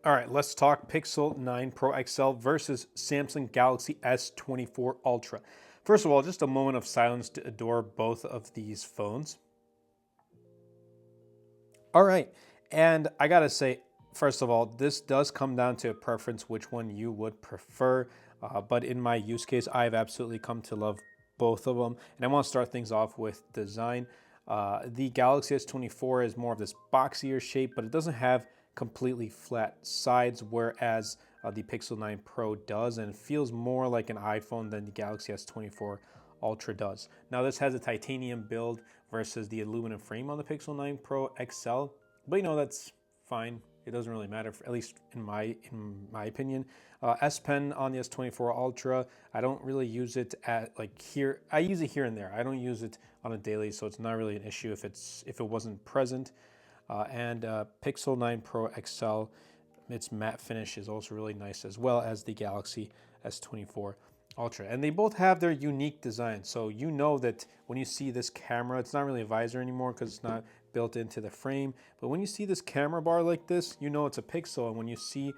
All right, let's talk Pixel 9 Pro XL versus Samsung Galaxy S24 Ultra. First of all, just a moment of silence to adore both of these phones. All right, and I gotta say, first of all, this does come down to a preference which one you would prefer. But in my use case, I've absolutely come to love both of them. And I want to start things off with design. The Galaxy S24 is more of this boxier shape, but it doesn't have completely flat sides, whereas the Pixel 9 Pro does, and it feels more like an iPhone than the Galaxy S24 Ultra does. Now this has a titanium build versus the aluminum frame on the Pixel 9 Pro XL, but you know that's fine. It doesn't really matter, at least in my opinion. S Pen on the S24 Ultra, I don't really use it at like here. I use it here and there. I don't use it on a daily, so it's not really an issue if it wasn't present. And Pixel 9 Pro XL, its matte finish is also really nice, as well as the Galaxy S24 Ultra. And they both have their unique design. So you know that when you see this camera, it's not really a visor anymore because it's not built into the frame. But when you see this camera bar like this, you know it's a Pixel. And when you see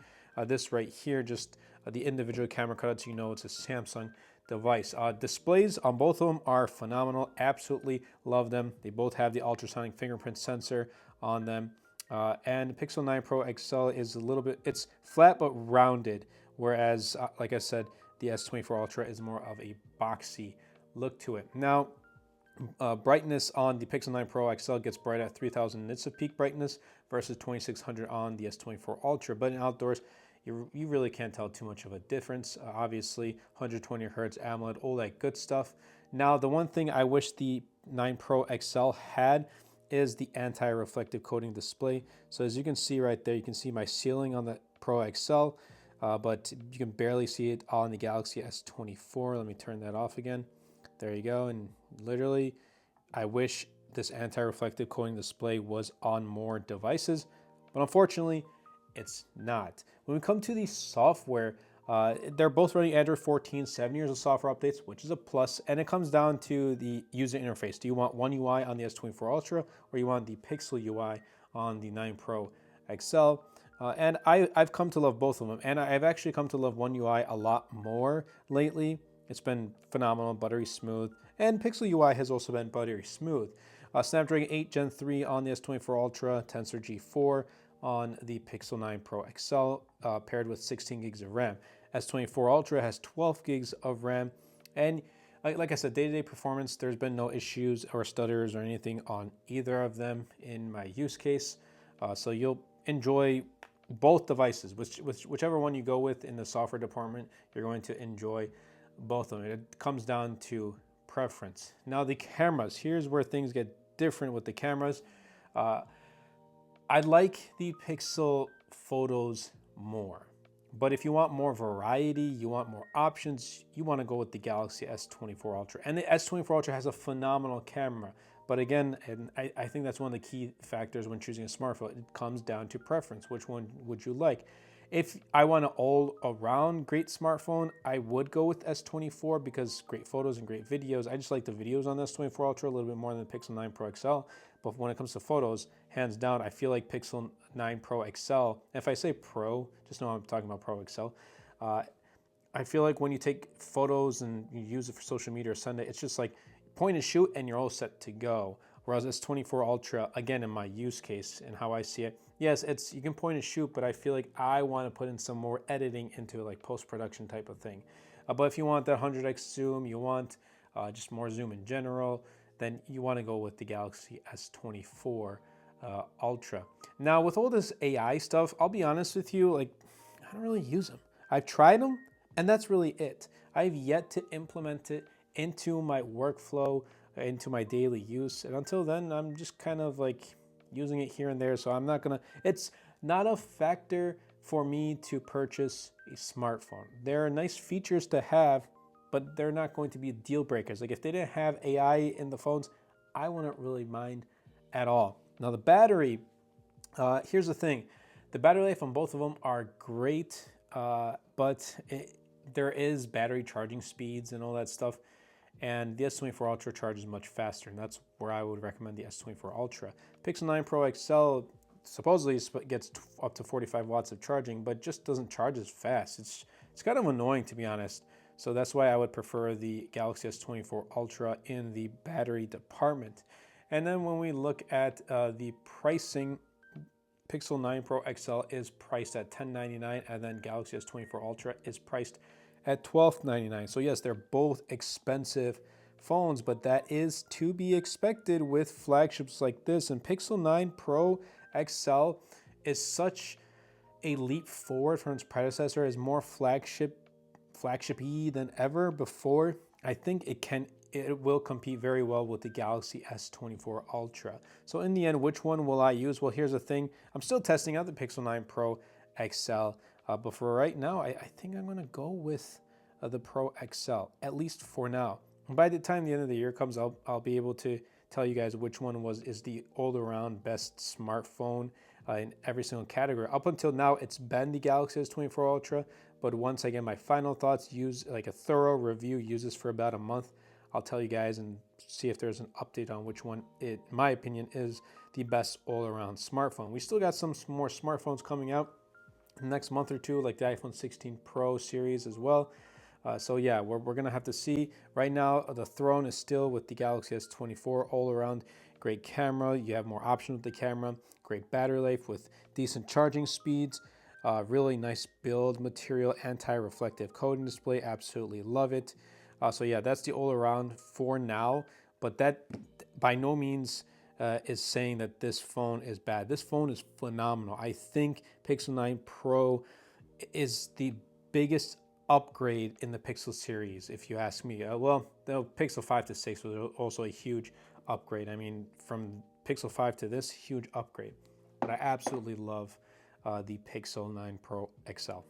this right here, just the individual camera cutouts, you know it's a Samsung device. Displays on both of them are phenomenal. Absolutely love them. They both have the ultrasonic fingerprint sensor on them. And the Pixel 9 Pro XL is a little bit, it's flat but rounded. Whereas, like I said, the S24 Ultra is more of a boxy look to it. Now, brightness on the Pixel 9 Pro XL gets bright at 3000 nits of peak brightness versus 2600 on the S24 Ultra. But in outdoors, you really can't tell too much of a difference. Obviously, 120 Hz AMOLED, all that good stuff. Now, the one thing I wish the 9 Pro XL had is the anti-reflective coating display. So as you can see right there, you can see my ceiling on the Pro XL, but you can barely see it on the Galaxy S24. Let me turn that off again. There you go. And literally, I wish this anti-reflective coating display was on more devices, but unfortunately, it's not. When we come to the software, they're both running Android 14, 7 years of software updates, which is a plus, and it comes down to the user interface. Do you want One UI on the S24 Ultra, or you want the Pixel UI on the 9 Pro XL? And I've come to love both of them, and I've actually come to love One UI a lot more lately. It's been phenomenal, buttery smooth, and Pixel UI has also been buttery smooth. Snapdragon 8 Gen 3 on the S24 Ultra, Tensor G4 on the Pixel 9 Pro XL, paired with 16 gigs of RAM. S24 Ultra has 12 gigs of RAM, and like I said, day-to-day performance, there's been no issues or stutters or anything on either of them in my use case. So you'll enjoy both devices, whichever one you go with in the software department, you're going to enjoy both of them. It comes down to preference. Now the cameras, here's where things get different with the cameras. I like the Pixel photos more, but if you want more variety, you want more options, you want to go with the Galaxy S24 Ultra. And the S24 Ultra has a phenomenal camera, but again, and I think that's one of the key factors when choosing a smartphone. It comes down to preference. Which one would you like? If I want an all-around great smartphone, I would go with S24 because great photos and great videos. I just like the videos on the S24 Ultra a little bit more than the Pixel 9 Pro XL. But when it comes to photos, hands down, I feel like Pixel 9 Pro XL, if I say Pro, just know I'm talking about Pro XL, I feel like when you take photos and you use it for social media or Sunday, it's just like point and shoot and you're all set to go. Whereas S24 Ultra, again, in my use case and how I see it, yes, you can point and shoot, but I feel like I want to put in some more editing into like post-production type of thing. But if you want that 100x zoom, you want just more zoom in general, then you want to go with the Galaxy S24 Ultra. Now, with all this AI stuff, I'll be honest with you, like, I don't really use them. I've tried them, and that's really it. I've yet to implement it into my workflow, into my daily use. And until then, I'm just kind of like using it here and there. So I'm not gonna, it's not a factor for me to purchase a smartphone. There are nice features to have, but they're not going to be deal breakers. Like if they didn't have AI in the phones, I wouldn't really mind at all. Now the battery, here's the thing. The battery life on both of them are great, but there is battery charging speeds and all that stuff. And the S24 Ultra charges much faster, and that's where I would recommend the S24 Ultra. Pixel 9 Pro XL supposedly gets up to 45 watts of charging, but just doesn't charge as fast. It's kind of annoying, to be honest. So that's why I would prefer the Galaxy S24 Ultra in the battery department. And then when we look at the pricing, Pixel 9 Pro XL is priced at $1099, and then Galaxy S24 Ultra is priced at $1299. So yes, they're both expensive phones, but that is to be expected with flagships like this. And Pixel 9 Pro XL is such a leap forward from its predecessor, is more flagship-y than ever before. I think it will compete very well with the Galaxy S24 Ultra. So in the end, which one will I use? Well, here's the thing. I'm still testing out the Pixel 9 Pro XL, but for right now, I think I'm gonna go with the Pro XL, at least for now. And by the time the end of the year comes, I'll be able to tell you guys which one is the all-around best smartphone in every single category. Up until now, it's been the Galaxy S24 Ultra, but once I get my final thoughts, use like a thorough review, use this for about a month, I'll tell you guys and see if there's an update on which one, in my opinion, is the best all-around smartphone. We still got some more smartphones coming out in the next month or two, like the iPhone 16 Pro series as well. So yeah, we're gonna have to see. Right now, the throne is still with the Galaxy S24, all around great camera. You have more options with the camera, great battery life with decent charging speeds, really nice build material, anti-reflective coating display, absolutely love it. So yeah, that's the all around for now, but that by no means is saying that this phone is bad. This phone is phenomenal. I think Pixel 9 Pro is the biggest upgrade in the Pixel series, if you ask me. Well, the Pixel 5 to 6 was also a huge upgrade. I mean, from Pixel 5 to this, huge upgrade. But I absolutely love the Pixel 9 Pro XL.